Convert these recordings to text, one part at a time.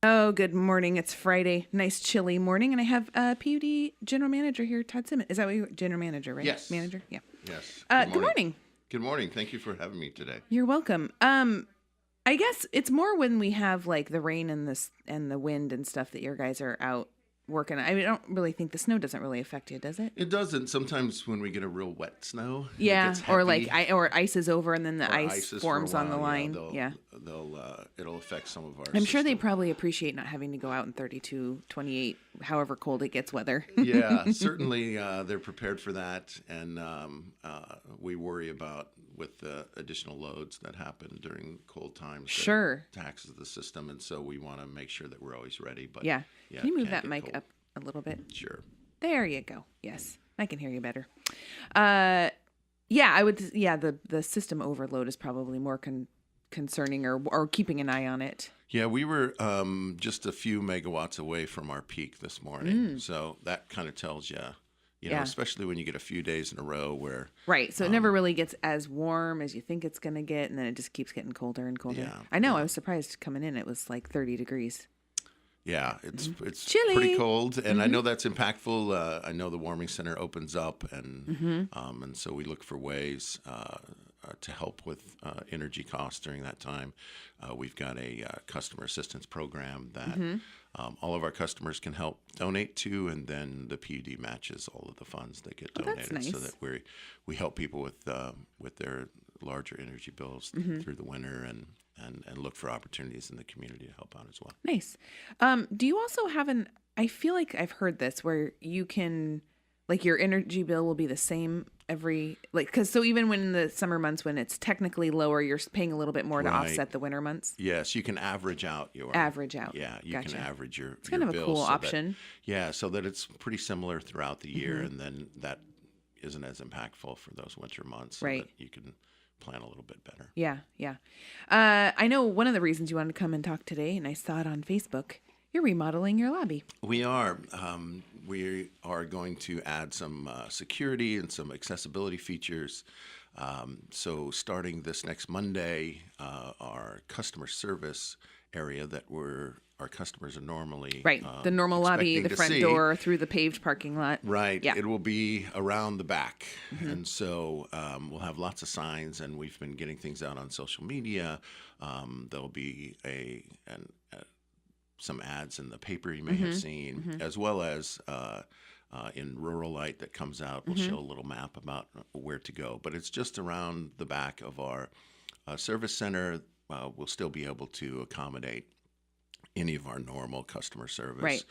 Oh, good morning. It's Friday. Nice chilly morning. And I have PUD General Manager here, Todd Simmons. Is that what you're General Manager, right? Yes. Manager? Yeah. Yes. Good morning. Good morning. Thank you for having me today. You're welcome. I guess it's more when we have like the rain and the wind and stuff that your guys are out working. I mean, I don't really think the snow doesn't really affect you, does it? It doesn't. Sometimes when we get a real wet snow, Yeah, it gets or heavy, like or ice is over and then the or ice is forms for a on the while. line. Yeah, Yeah. it'll affect some of our I'm sure they system. probably appreciate not having to go out in 32, 28, however cold it gets weather. Yeah, certainly they're prepared for that, and we worry about with the additional loads that happen during cold times. that Sure. taxes the system, and so we want to make sure that we're always ready. But Yeah. yeah, Can you it move can that get mic cold. up a little bit? Sure. There you go. Yes, I can hear you better. Yeah, I would. Yeah, the system overload is probably more concerning, or keeping an eye on it. Yeah, we were just a few megawatts away from our peak this morning. So that kind of tells you, Yeah. especially when you get a few days in a row where, Right. So it never really gets as warm as you think it's gonna get, and then it just keeps getting colder and colder. Yeah, I know. I was surprised coming in. It was like 30 degrees. yeah, it's Chilly. pretty cold. And I know that's impactful. I know the warming center opens up, and so we look for ways to help with energy costs during that time. We've got a customer assistance program that all of our customers can help donate to, and then the PUD matches all of the funds that get Oh, that's donated, so nice. that we help people with their larger energy bills through the winter, and look for opportunities in the community to help out as well. Nice. Do you also have I feel like I've heard this where you can, like, your energy bill will be the same because so even when in the summer months when it's technically lower, you're paying a little bit more to Right. offset the winter months. Yes, you can average out your Average out. Yeah, you Gotcha. can average your. It's kind of a bill cool so that- option. yeah, so that it's pretty similar throughout the year, and then that isn't as impactful for those winter months, so Right. that you can plan a little bit better. Yeah, yeah. I know one of the reasons you wanted to come and talk today, and I saw it on Facebook. You're remodeling your lobby. We are. We are going to add some security and some accessibility features. So starting this next Monday, our customer service area that our customers are normally Right. The normal lobby, expecting the to front see. door, through the paved parking lot. Right. Yeah. It will be around the back. And so we'll have lots of signs, and we've been getting things out on social media. There'll be some ads in the paper you may have seen, as well as in Rural Light that comes out. We'll show a little map about where to go. But it's just around the back of our service center. We'll still be able to accommodate any of our normal customer service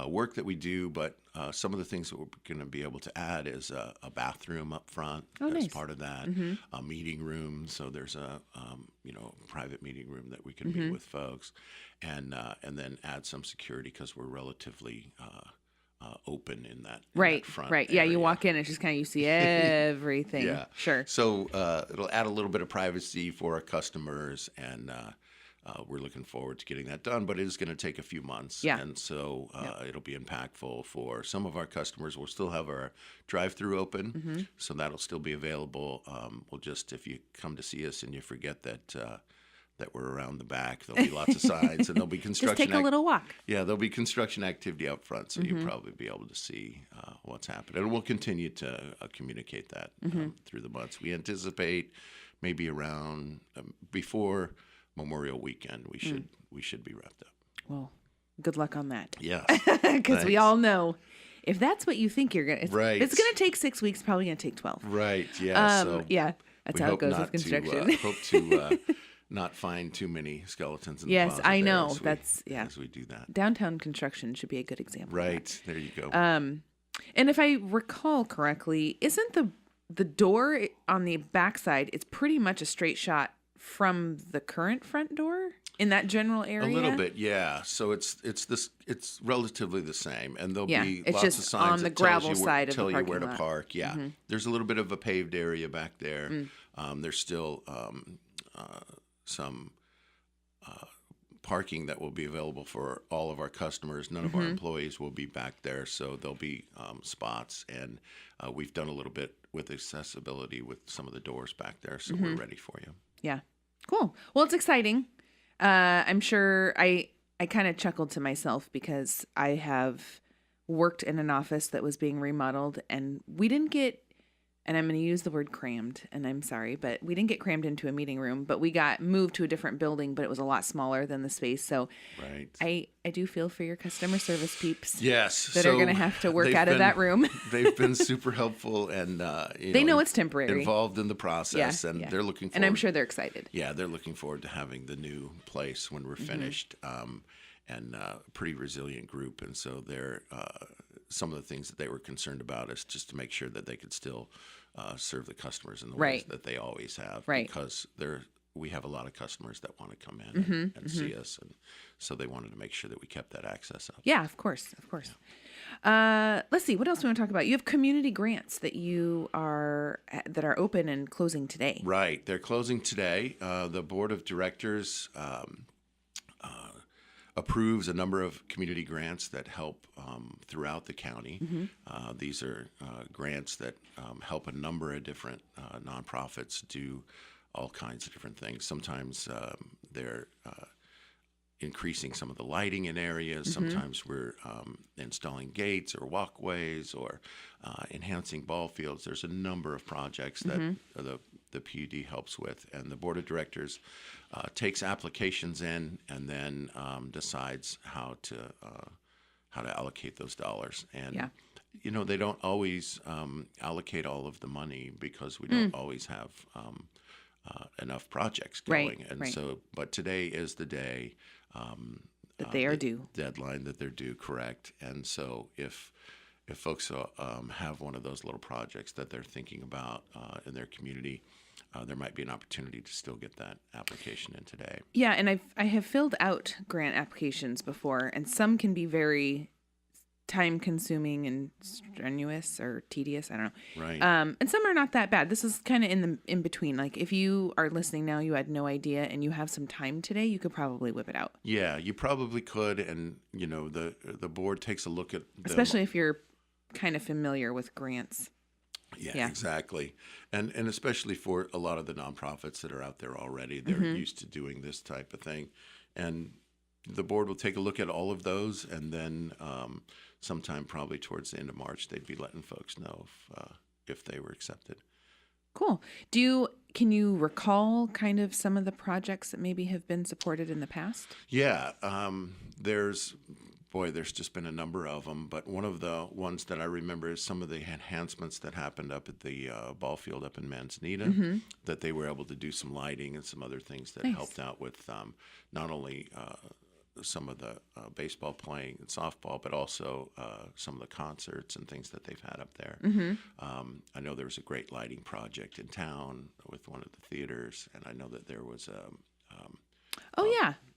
work that we do, but some of the things that we're going to be able to add is a bathroom up front as nice. part of that, a meeting room. So there's a private meeting room that we can meet with folks, and then add some security because we're relatively open in that Right, front right. Yeah, you area. walk in, it's just kind of, you see everything. Yeah. Sure. So it'll add a little bit of privacy for our customers, and we're looking forward to getting that done. But it is going to take a few months. Yeah. And so it'll be impactful for some of our customers. We'll still have our drive-through open, so that'll still be available. We'll just, if you come to see us and you forget that we're around the back, there'll be lots of signs, and there'll be Just construction. take a little walk. Yeah, there'll be construction activity up front, so you'll probably be able to see what's happening. And we'll continue to communicate that through the months. We anticipate maybe around before Memorial Weekend, we should be wrapped up. Well, good luck on that. Yes, Because we all know if that's what you think you're going to, Right. it's going to take 6 weeks, probably going to take 12. right. Yeah. So Yeah, that's we how it hope goes with not construction. to hope to not find too many skeletons in the Yes, closet I there know. as we- That's, yeah. as we do that. Downtown construction should be a good example. of that. Right. There you go. And if I recall correctly, isn't the door on the backside, it's pretty much a straight shot from the current front door in that general area? A little bit, yeah. So it's relatively the same, and there'll Yeah, be it's lots just of signs on the that tells gravel you side of the tell you where parking to lot. park. Yeah, there's a little bit of a paved area back there. There's still some parking that will be available for all of our customers. None of our employees will be back there, so there'll be spots, and we've done a little bit with accessibility with some of the doors back there, so we're ready for you. Yeah. Cool. Well, it's exciting. I'm sure I kind of chuckled to myself because I have worked in an office that was being remodeled, and we didn't get, and I'm going to use the word crammed, and I'm sorry, but we didn't get crammed into a meeting room, but we got moved to a different building, but it was a lot smaller than the space. So Right. I do feel for your customer service peeps. Yes. That are going to have to work out of that room. They've been super helpful, and They know it's temporary. involved in the process, Yeah, and yeah. they're looking forward. And I'm sure they're excited. Yeah, they're looking forward to having the new place when we're finished, and pretty resilient group. And so they're some of the things that they were concerned about is just to make sure that they could still serve the customers in the ways that they always have, Right. because we have a lot of customers that want to come in and see us, and so they wanted to make sure that we kept that access up. Yeah, of course, of course. Let's see, what else do we want to talk about? You have community grants that are open and closing today. Right, they're closing today. The board of directors approves a number of community grants that help throughout the county. These are grants that help a number of different nonprofits do all kinds of different things. Sometimes they're increasing some of the lighting in areas. Sometimes we're installing gates or walkways or enhancing ball fields. There's a number of projects that the PUD helps with, and the board of directors takes applications in and then decides how to allocate those dollars. And they don't always allocate all of the money because we don't always have enough projects going. So, but today is the day that they are due. Deadline that they're due, correct. And so if folks have one of those little projects that they're thinking about in their community, there might be an opportunity to still get that application in today. Yeah, and I have filled out grant applications before, and some can be very time-consuming and strenuous or tedious. I don't know. Right. And some are not that bad. This is kind of in between. Like if you are listening now, you had no idea, and you have some time today, you could probably whip it out. Yeah, you probably could, and the board takes a look at them. Especially if you're kind of familiar with grants. Yeah, exactly. And especially for a lot of the nonprofits that are out there already, they're used to doing this type of thing. And the board will take a look at all of those, and then sometime probably towards the end of March, they'd be letting folks know if they were accepted. Cool. Can you recall kind of some of the projects that maybe have been supported in the past? Yeah, there's just been a number of them, but one of the ones that I remember is some of the enhancements that happened up at the ball field up in Manzanita, that they were able to do some lighting and some other things that helped out with not only some of the baseball playing and softball, but also some of the concerts and things that they've had up there. I know there was a great lighting project in town with one of the theaters, and I know that there was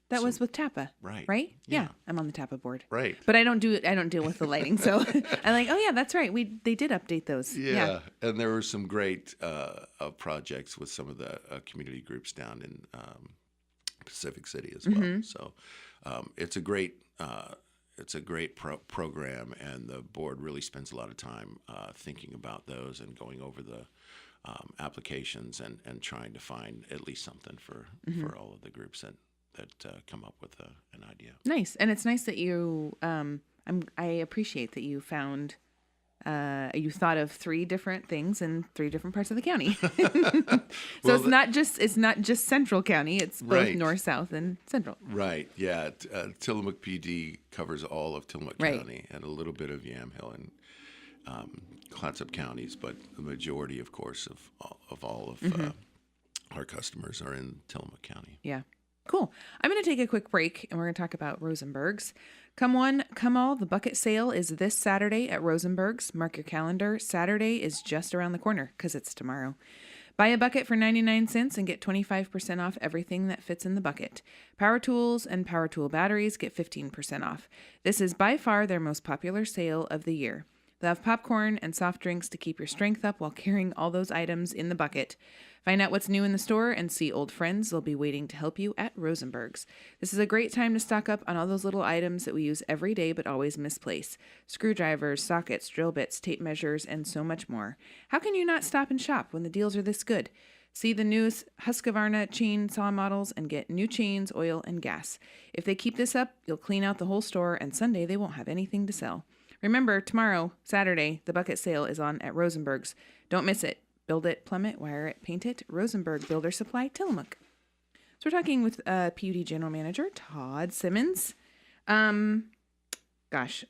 that was with TAPA. Right? Yeah. I'm on the TAPA board. Right. But I don't deal with the lighting. So I'm like, oh yeah, that's right. They did update those. Yeah. And there were some great projects with some of the community groups down in Pacific City as well. So it's a great program, and the board really spends a lot of time thinking about those and going over the applications and trying to find at least something for all of the groups that come up with an idea. Nice. And it's nice that you, I appreciate that you found, you thought of 3 different things in 3 different parts of the county. So it's not just Central County. It's both North, South, and Central. Right. Yeah. Tillamook PD covers all of Tillamook County and a little bit of Yamhill and Clatsop counties, but the majority, of course, of all of our customers are in Tillamook County. Yeah. Cool. I'm going to take a quick break, and we're going to talk about Rosenberg's. Come one, come all, the bucket sale is this Saturday at Rosenberg's. Mark your calendar. Saturday is just around the corner because it's tomorrow. Buy a bucket for 99 cents and get 25% off everything that fits in the bucket. Power tools and power tool batteries get 15% off. This is by far their most popular sale of the year. They'll have popcorn and soft drinks to keep your strength up while carrying all those items in the bucket. Find out what's new in the store and see old friends. They'll be waiting to help you at Rosenberg's. This is a great time to stock up on all those little items that we use every day but always misplace. Screwdrivers, sockets, drill bits, tape measures, and so much more. How can you not stop and shop when the deals are this good? See the newest Husqvarna chainsaw models and get new chains, oil, and gas. If they keep this up, you'll clean out the whole store, and Sunday they won't have anything to sell. Remember, tomorrow, Saturday, the bucket sale is on at Rosenberg's. Don't miss it. Build it, plumb it, wire it, paint it. Rosenberg Builder Supply, Tillamook. So we're talking with PUD General Manager Todd Simmons. Gosh,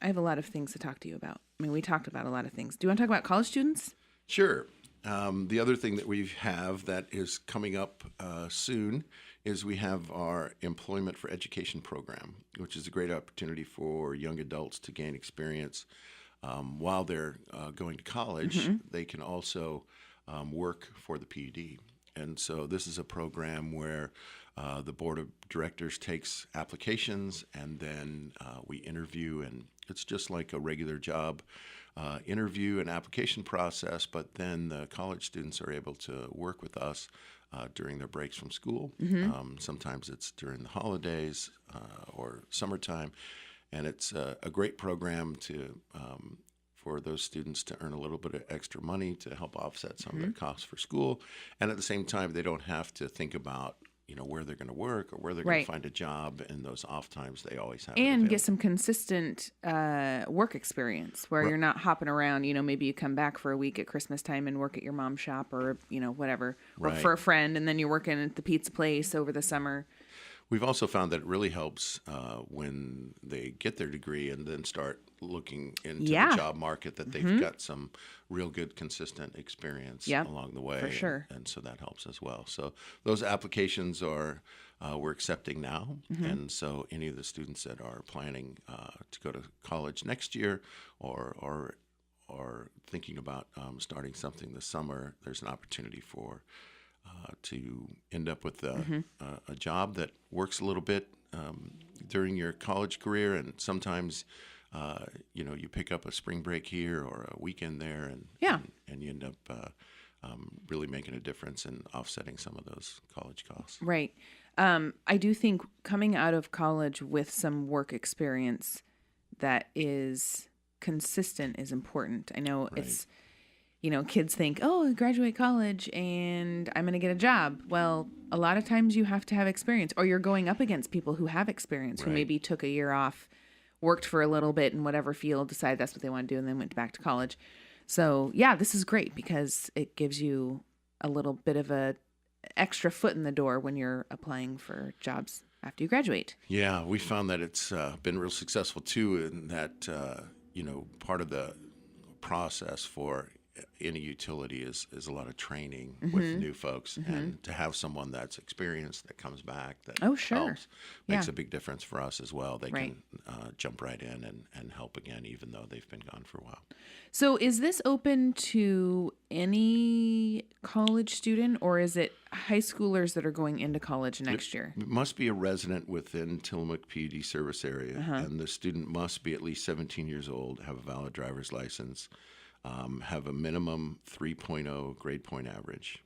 I have a lot of things to talk to you about. I mean, we talked about a lot of things. Do you want to talk about college students? Sure. The other thing that we have that is coming up soon is we have our Employment for Education program, which is a great opportunity for young adults to gain experience while they're going to college. They can also work for the PUD. And so this is a program where the board of directors takes applications, and then we interview, and it's just like a regular job interview and application process, but then the college students are able to work with us during their breaks from school. Sometimes it's during the holidays or summertime, and it's a great program to for those students to earn a little bit of extra money to help offset some of their costs for school, and at the same time they don't have to think about where they're going to work or where they're going to find a job in those off times they always have. And get some consistent work experience where you're not hopping around. Maybe you come back for a week at Christmas time and work at your mom's shop or, whatever, or for a friend, and then you're working at the pizza place over the summer. We've also found that it really helps when they get their degree and then start looking into the job market that they've got some real good, consistent experience along the way. For sure. And so that helps as well. So those applications are we're accepting now. And so any of the students that are planning to go to college next year or thinking about starting something this summer, there's an opportunity for to end up with a job that works a little bit during your college career, and sometimes you pick up a spring break here or a weekend there, and you end up really making a difference in offsetting some of those college costs. Right. I do think coming out of college with some work experience that is consistent is important. I know it's kids think, oh, graduate college and I'm going to get a job. Well, a lot of times you have to have experience, or you're going up against people who have experience, who maybe took a year off, worked for a little bit in whatever field, decided that's what they want to do, and then went back to college. So, this is great because it gives you a little bit of a extra foot in the door when you're applying for jobs after you graduate. Yeah, we found that it's been real successful too, in that, part of the process for any utility is a lot of training with new folks, and to have someone that's experienced that comes back that helps makes a big difference for us as well. They can jump right in and help again, even though they've been gone for a while. So is this open to any college student, or is it high schoolers that are going into college next year? It must be a resident within Tillamook PUD service area, and the student must be at least 17 years old, have a valid driver's license, have a minimum 3.0 grade point average,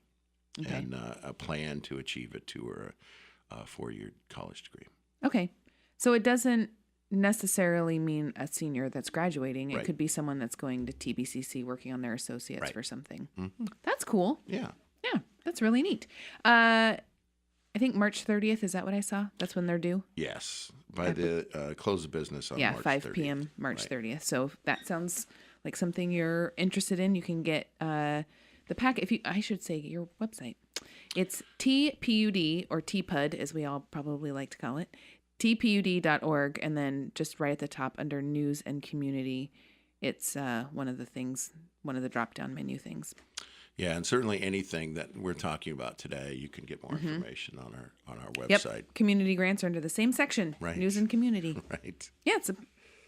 and a plan to achieve a 2 or a 4-year college degree. Okay. So it doesn't necessarily mean a senior that's graduating. It could be someone that's going to TBCC working on their associates for something. That's cool. Yeah. Yeah, that's really neat. I think March 30th, is that what I saw? That's when they're due? Yes. By the close of business on March 30th. 5 p.m. March 30th. So if that sounds like something you're interested in, you can get the packet. I should say your website. It's TPUD, or TPUD as we all probably like to call it, tpud.org, and then just right at the top under news and community, it's one of the drop-down menu things. Yeah, and certainly anything that we're talking about today, you can get more information on our website. Yep. Community grants are under the same section, news and community. Right. Yeah, it's a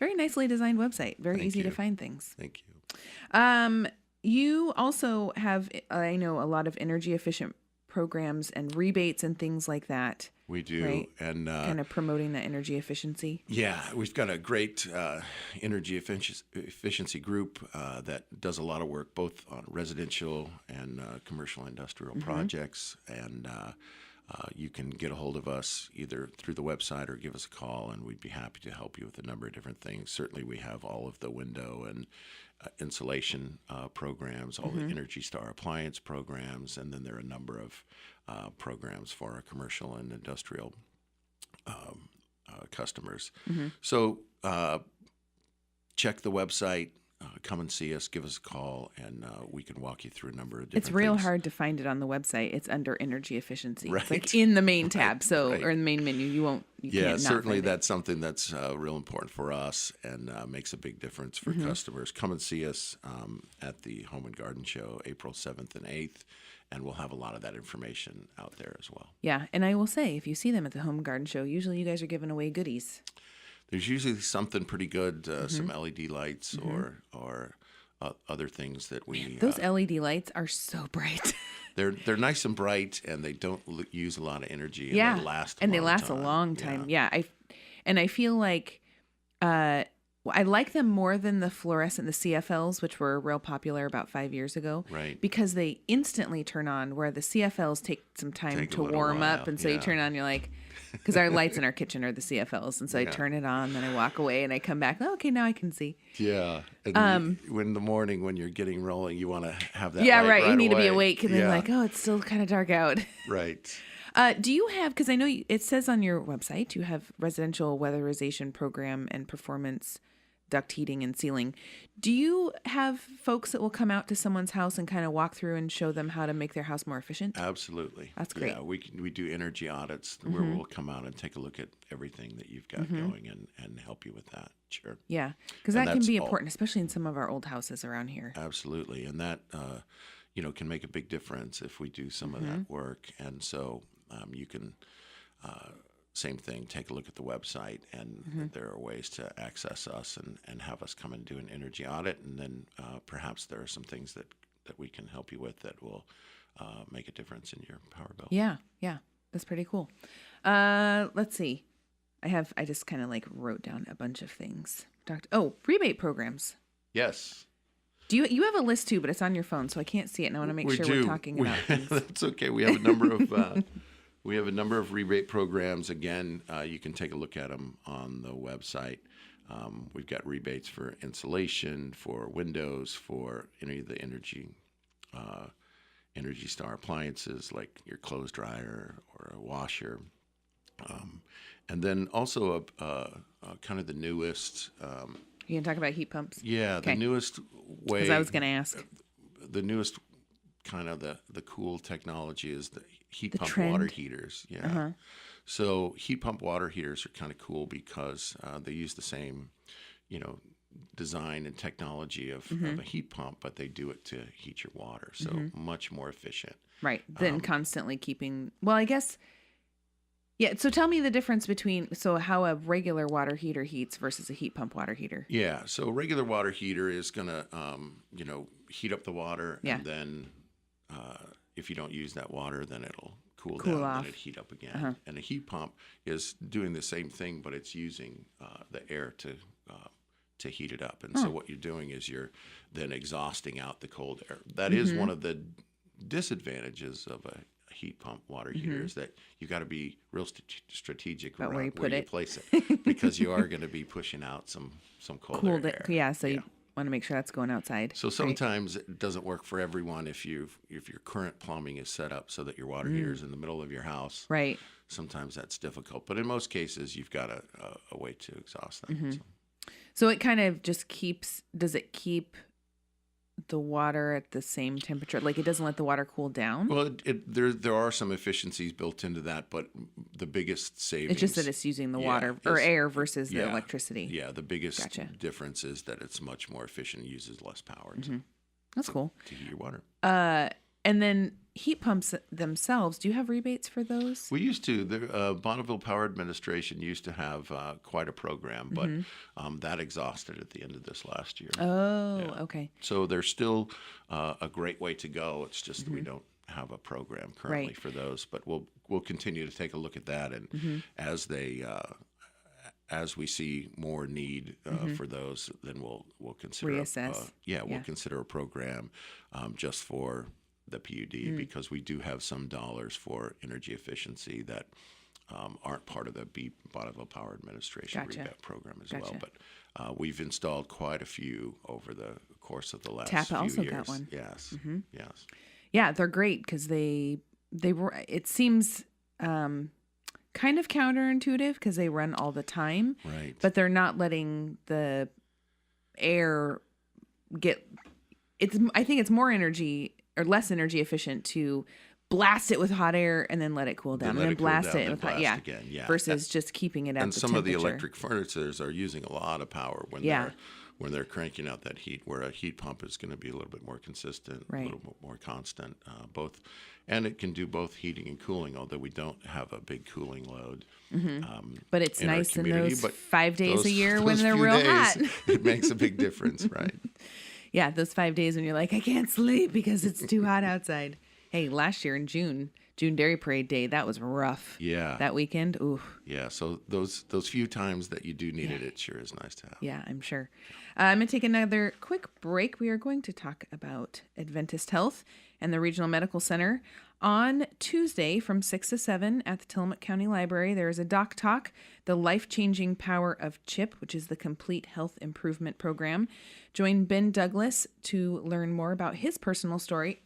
very nicely designed website. Very easy to find things. Thank you. You also have, I know, a lot of energy efficient programs and rebates and things like that. We do, right? And kind of promoting that energy efficiency. Yeah, we've got a great energy efficiency group that does a lot of work both on residential and commercial industrial projects, and you can get a hold of us either through the website or give us a call, and we'd be happy to help you with a number of different things. Certainly, we have all of the window and insulation programs, all the Energy Star appliance programs, and then there are a number of programs for our commercial and industrial customers. So check the website. Come and see us, give us a call, and we can walk you through a number of different things. It's real hard to find it on the website. It's under energy efficiency. Right. It's like in the main tab, Right. or in the main menu. You can't not certainly find it. that's something that's real important for us and makes a big difference for customers. Come and see us at the Home and Garden Show, April 7th and 8th, and we'll have a lot of that information out there as well. Yeah, and I will say, if you see them at the Home and Garden Show, usually you guys are giving away goodies. There's usually something pretty good, some LED lights or other things that we. Those LED lights are so bright. They're nice and bright, and they don't use a lot of energy. And Yeah, they last. and they last a long time. Yeah, I feel like I like them more than the fluorescent, the CFLs, which were real popular about 5 years ago. Right. Because they instantly turn on, where the CFLs take some time to warm up, and so you turn on, you're like. Because our lights in our kitchen are the CFLs, and so I turn it on, then I walk away, and I come back. Oh, okay, now I can see. Yeah, and when in the morning when you're getting rolling, you want to have that. Yeah, light right. You need away. to be awake, and then like, oh, it's still kind of dark out. Right. Do you have? Because I know it says on your website you have residential weatherization program and performance duct heating and sealing. Do you have folks that will come out to someone's house and kind of walk through and show them how to make their house more efficient? Absolutely. That's great. Yeah, we do energy audits where we'll come out and take a look at everything that you've got going and help you with that. Sure. Yeah, because that can be important, especially in some of our old houses around here. Absolutely, and that can make a big difference if we do some of that work. And so you can. Same thing, take a look at the website, and there are ways to access us and have us come and do an energy audit, and then perhaps there are some things that we can help you with that will make a difference in your power bill. Yeah, that's pretty cool. Let's see. I just kind of like wrote down a bunch of things. Rebate programs. Yes. Do you have a list too, but it's on your phone, so I can't see it, and I want to make sure we're talking about things. That's okay. We have a number of we have a number of rebate programs. Again, you can take a look at them on the website. We've got rebates for insulation, for windows, for any of the Energy Star appliances like your clothes dryer or a washer. And then also kind of the newest. You can talk about heat pumps? Yeah, the newest way. Because I was going to ask. The newest kind of the cool technology is the heat pump trend. water heaters. Yeah. So heat pump water heaters are kind of cool because they use the same, design and technology of a heat pump, but they do it to heat your water. So much more efficient. Right. Than constantly keeping. Well, I guess. Yeah. So tell me the difference between how a regular water heater heats versus a heat pump water heater. Yeah. So a regular water heater is gonna, heat up the water, and then if you don't use that water, then it'll cool down off. and it'll heat up again. And a heat pump is doing the same thing, but it's using the air to heat it up. And so what you're doing is you're then exhausting out the cold air. That is one of the disadvantages of a heat pump water heater is that you got to be real strategic about around where you place it because you are going to be pushing out some cold air. Yeah. So you want to make sure that's going outside. So sometimes it doesn't work for everyone if your current plumbing is set up so that your water heater is in the middle of your house. Right. Sometimes that's difficult, but in most cases you've got a way to exhaust that. So it kind of just does it keep the water at the same temperature? Like it doesn't let the water cool down? Well, there are some efficiencies built into that, but the biggest savings... It's just that it's using the water or air versus the electricity. Yeah, the biggest difference is that it's much more efficient, uses less power That's cool. to heat your water. And then heat pumps themselves, do you have rebates for those? We used to. The Bonneville Power Administration used to have quite a program, but that exhausted at the end of this last year. Oh, okay. So there's still a great way to go. It's just that we don't have a program currently for those, but we'll continue to take a look at that, and as we see more need for those, then we'll consider reassess. We'll consider a program just for the PUD because we do have some dollars for energy efficiency that aren't part of the Bonneville Power Administration rebate program as well. But we've installed quite a few over the course of the last Tapa few also years. got one. Yes, yes. Yeah, they're great because they were. It seems kind of counterintuitive because they run all the time, Right. but they're not letting the air get. I think it's more energy or less energy efficient to blast it with hot air and then let it cool down, and then blast it with hot, again. versus just keeping it at and the some temperature. of the electric furnaces are using a lot of power when they're cranking out that heat, where a heat pump is going to be a little bit more consistent, a little bit more constant, and it can do both heating and cooling, although we don't have a big cooling load. But it's in nice in those but 5 days a year when those they're few real days, hot. It makes a big difference, right? Yeah, those 5 days when you're like, I can't sleep because it's too hot outside. Hey, last year in June Dairy Parade Day, that was rough. Yeah. That weekend, ooh. Yeah, so those few times that you do need it sure is nice to have. Yeah, I'm sure. I'm going to take another quick break. We are going to talk about Adventist Health and the Regional Medical Center. On Tuesday from 6 to 7 at the Tillamook County Library, there is a Doc Talk, The Life-Changing Power of CHIP, which is the Complete Health Improvement Program. Join Ben Douglas to learn more about his personal story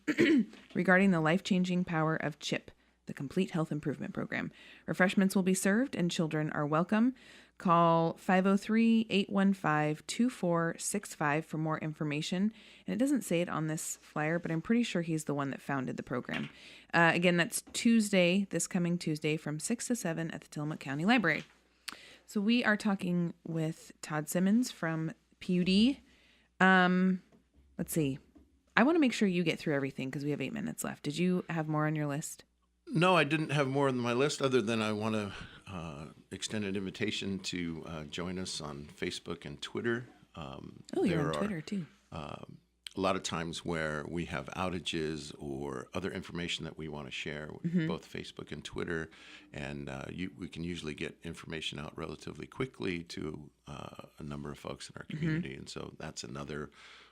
regarding the life-changing power of CHIP, the Complete Health Improvement Program. Refreshments will be served and children are welcome. Call 503-815-2465 for more information. And it doesn't say it on this flyer, but I'm pretty sure he's the one that founded the program. Again, that's this coming Tuesday from 6 to 7 at the Tillamook County Library. So we are talking with Todd Simmons from PUD. Let's see. I want to make sure you get through everything because we have 8 minutes left. Did you have more on your list? No, I didn't have more on my list other than I want to extend an invitation to join us on Facebook and Twitter. You're on Twitter too. A lot of times where we have outages or other information that we want to share with both Facebook and Twitter, and we can usually get information out relatively quickly to a number of folks in our community, and so that's another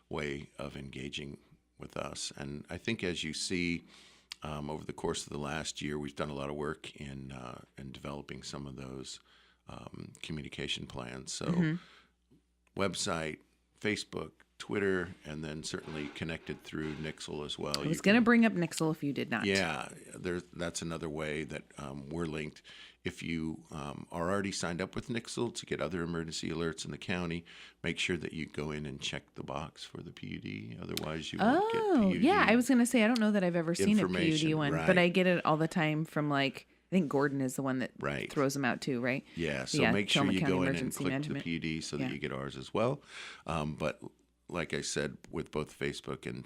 way of engaging with us. And I think as you see over the course of the last year, we've done a lot of work in developing some of those communication plans. So website, Facebook, Twitter, and then certainly connected through Nixle as well. I was going to bring up Nixle if you did not. Yeah, that's another way that we're linked. If you are already signed up with Nixle to get other emergency alerts in the county, make sure that you go in and check the box for the PUD. Otherwise, you won't get PUD. Yeah, I was going to say, I don't know that I've ever seen a PUD one, right. but I get it all the time from I think Gordon is the one that throws them out too, right? Yeah, so make sure you go in and click the PUD so that you get ours as well. But like I said, with both Facebook and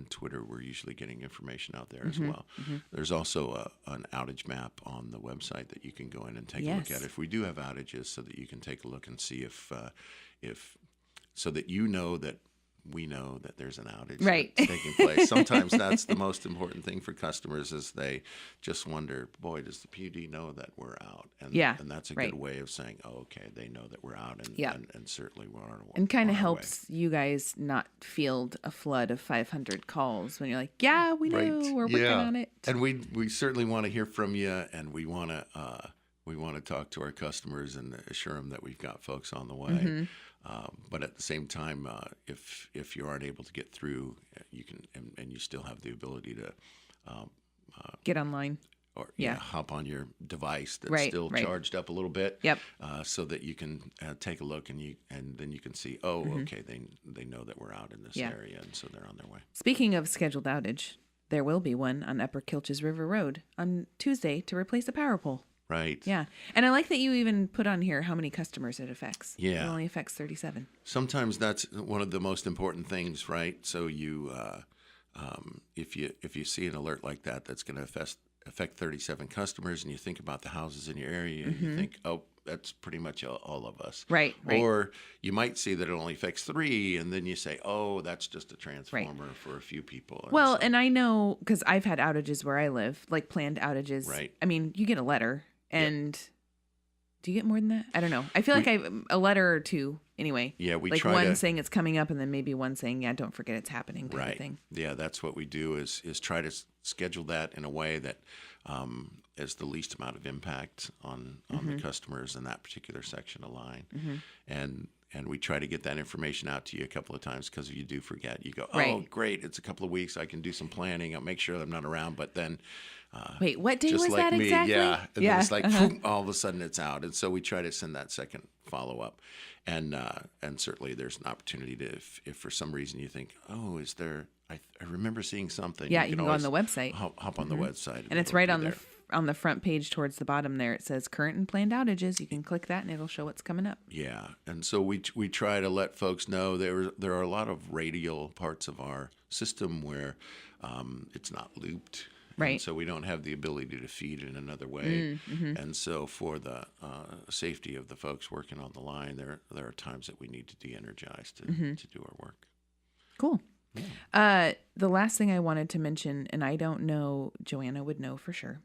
Twitter, we're usually getting information out there as well. There's also an outage map on the website that you can go in and take a look at if we do have outages, so that you can take a look and see if so that you know that we know that there's an outage that's taking place. Sometimes that's the most important thing for customers, is they just wonder, boy, does the PUD know that we're out? And that's a good way of saying, oh, okay, they know that we're out, and certainly we're on our way. And kind of helps you guys not field a flood of 500 calls when you're like, yeah, we know, we're working on it. And we certainly want to hear from you, and we want to talk to our customers and assure them that we've got folks on the way. But at the same time, if you aren't able to get through, you can, and you still have the ability to get online or hop on your device that's still charged up a little bit. So that you can take a look, and then you can see, okay, they know that we're out in this area, and so they're on their way. Speaking of scheduled outage, there will be one on Upper Kilches River Road on Tuesday to replace a power pole. Right. Yeah. And I like that you even put on here how many customers it affects. Yeah. It only affects 37. Sometimes that's one of the most important things, right? So you, if you see an alert like that that's going to affect 37 customers, and you think about the houses in your area, and you think, oh, that's pretty much all of us. Right. Or you might see that it only affects 3, and then you say, oh, that's just a transformer for a few people. Well, and I know, because I've had outages where I live, like planned outages. Right. I mean, you get a letter. And do you get more than that? I don't know. I feel like a letter or two anyway. Yeah, we like try one to saying it's coming up, and then maybe one saying, yeah, don't forget it's happening type of thing. Yeah, that's what we do is try to schedule that in a way that has the least amount of impact on the customers in that particular section of line. And we try to get that information out to you a couple of times, because if you do forget, you go, oh, great, it's a couple of weeks, I can do some planning, I'll make sure I'm not around. But then wait, what day just was like that me, exactly? yeah, and then it's like phoom, all of a sudden it's out. And so we try to send that second follow-up. And certainly there's an opportunity to, if for some reason you think, oh, is there, I remember seeing something. Yeah, you can go on the website. Hop on the website. And it's right on the front page towards the bottom there. It says current and planned outages. You can click that and it'll show what's coming up. Yeah, and so we try to let folks know there are a lot of radial parts of our system where it's not looped. Right. And so we don't have the ability to feed in another way. And so for the safety of the folks working on the line, there are times that we need to de-energize to do our work. Cool. Yeah. The last thing I wanted to mention, and I don't know, Joanna would know for sure,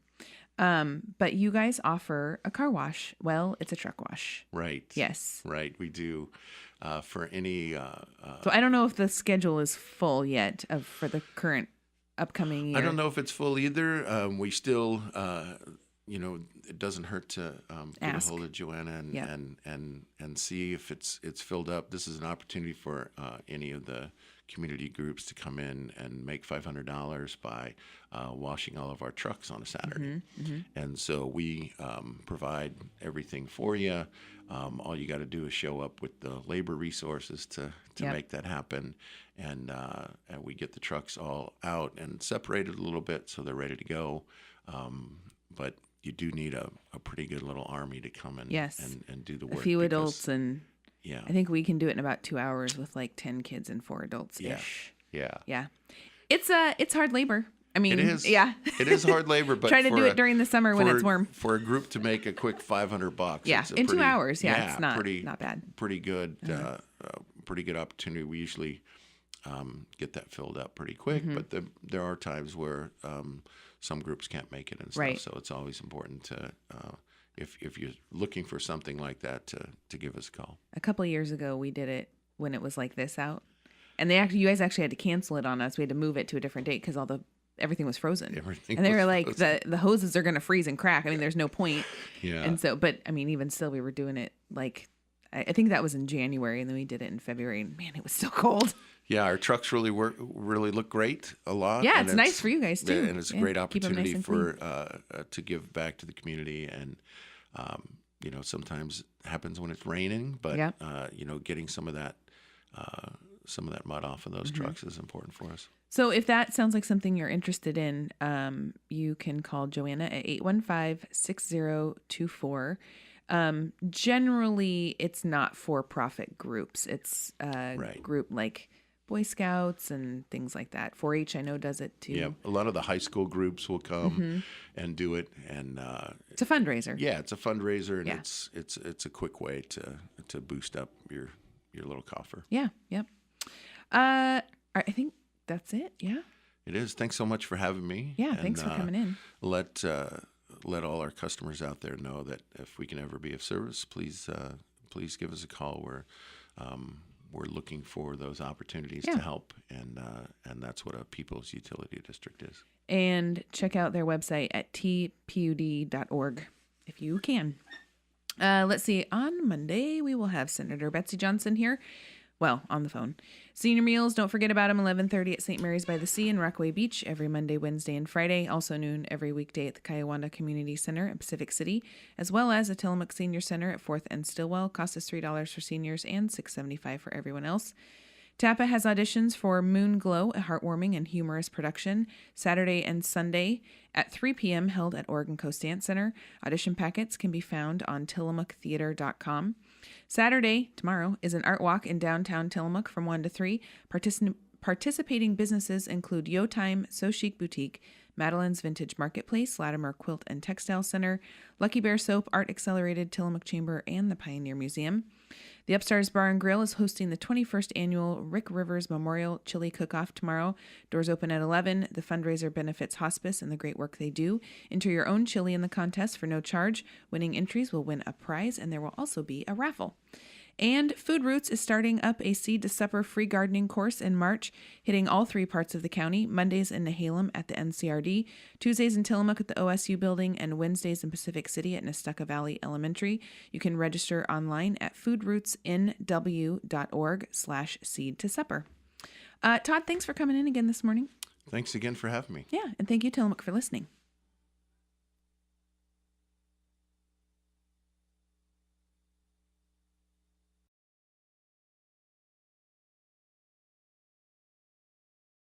but you guys offer a car wash. Well, it's a truck wash. Right. Yes. Right. We do. For any... so I don't know if the schedule is full yet for the current upcoming year. I don't know if it's full either. We still, it doesn't hurt to get a hold of Joanna and see if it's filled up. This is an opportunity for any of the community groups to come in and make $500 by washing all of our trucks on a Saturday. And so we provide everything for you. All you got to do is show up with the labor resources to make that happen. And we get the trucks all out and separated a little bit so they're ready to go. But you do need a pretty good little army to come in and do the work. A few adults, and yeah, I think we can do it in about 2 hours with like 10 kids and 4 adults ish. Yeah. It's hard labor. I mean, it is. Yeah, it is hard labor. But try to do it during the summer when it's warm. For a group to make a quick $500, yeah, in 2 hours. Yeah, it's not bad. Pretty good. Pretty good opportunity. We usually get that filled up pretty quick, but there are times where some groups can't make it and stuff. Right. So it's always important to, if you're looking for something like that, to give us a call. A couple of years ago, we did it when it was like this out, and you guys actually had to cancel it on us. We had to move it to a different date because everything was frozen. And they were like, the hoses are going to freeze and crack. I mean, there's no point. Yeah. And so, but I mean, even still, we were doing it like, I think that was in January, and then we did it in February, and man, it was so cold. Yeah, our trucks really look great a lot. Yeah, it's nice for you guys too. And it's a great opportunity to give back to the community. And, sometimes it happens when it's raining, but, getting some of that mud off of those trucks is important for us. So if that sounds like something you're interested in, you can call Joanna at 815-6024. Generally, it's not for-profit groups. It's a group like Boy Scouts and things like that. 4-H, I know, does it too. Yeah, a lot of the high school groups will come and do it, and it's a fundraiser. Yeah, it's a fundraiser, and it's a quick way to boost up your little coffer. Yeah, yep. I think that's it. Yeah. It is. Thanks so much for having me. Yeah, thanks for coming in. Let all our customers out there know that if we can ever be of service, please give us a call. We're looking for those opportunities to help, and that's what a People's Utility District is. And check out their website at tpud.org if you can. Let's see. On Monday, we will have Senator Betsy Johnson here. Well, on the phone. Senior meals, don't forget about them, 11:30 at St. Mary's by the Sea in Rockaway Beach every Monday, Wednesday, and Friday. Also noon every weekday at the Kiowanda Community Center in Pacific City, as well as the Tillamook Senior Center at 4th and Stillwell. Cost is $3 for seniors and $6.75 for everyone else. TAPA has auditions for Moon Glow, a heartwarming and humorous production, Saturday and Sunday at 3 p.m. held at Oregon Coast Dance Center. Audition packets can be found on tillamooktheater.com. Saturday, tomorrow, is an art walk in downtown Tillamook from 1 to 3. Participating businesses include Yo Time, So Chic Boutique, Madeline's Vintage Marketplace, Latimer Quilt and Textile Center, Lucky Bear Soap, Art Accelerated, Tillamook Chamber, and the Pioneer Museum. The Upstairs Bar and Grill is hosting the 21st annual Rick Rivers Memorial Chili Cook-Off tomorrow. Doors open at 11. The fundraiser benefits hospice and the great work they do. Enter your own chili in the contest for no charge. Winning entries will win a prize, and there will also be a raffle. And Food Roots is starting up a Seed to Supper free gardening course in March, hitting all 3 parts of the county, Mondays in Nehalem at the NCRD, Tuesdays in Tillamook at the OSU building, and Wednesdays in Pacific City at Nestucca Valley Elementary. You can register online at foodrootsinw.org/seed to supper. Todd, thanks for coming in again this morning. Thanks again for having me. Yeah, and thank you, Tillamook, for listening.